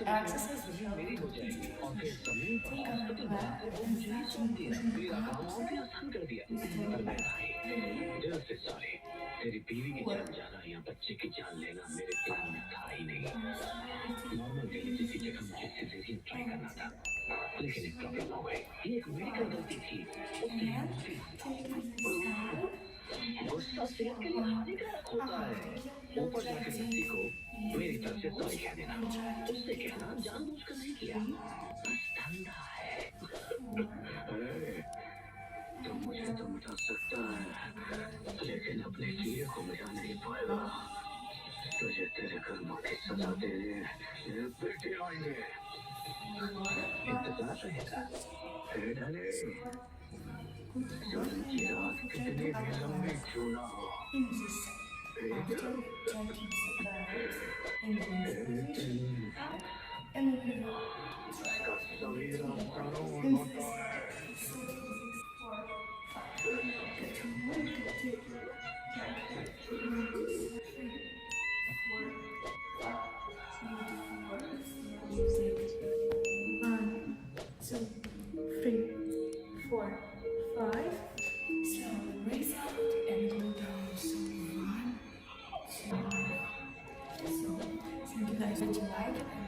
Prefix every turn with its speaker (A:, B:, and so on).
A: Access is मेरी हो जाएगी और फिर जमीन पर हॉस्पिटल बनाकर वो मुझे ही सौंप दिया, मेरा काम और भी आसान कर दिया। पर मैं भाई दिल से सॉरी, तेरी बीवी की जान जाना या बच्चे की जान लेना मेरे प्लान में था ही नहीं। नॉर्मल डिलीवरी की जगह मुझे सिजेरियन ट्राई करना था, लेकिन एक प्रॉब्लम हो गई। ये एक मेडिकल गलती थी, उसके लिए माफी मांगता हूँ। गुस्सा सेहत के लिए हानिकारक होता है। ऊपर जाकर लड़की को मेरी तरफ से सॉरी कह देना, उससे कहना जानबूझकर नहीं किया, बस धंधा है। ए, तो मुझे तो मिटा सकता है, लेकिन अपने चीरे को मिटा नहीं पाएगा। तुझे तेरे कर्मों की सजा देने मेरे बेटे आएंगे, इंतजार रहेगा। हे ढले, जुल्म की रात कितनी भी लंबी क्यों ना हो, उसका सवेरा जरूर होता है।
B: One, two, three, four, five. Slowly raise up and go down. So one, two. So thank you guys for watching.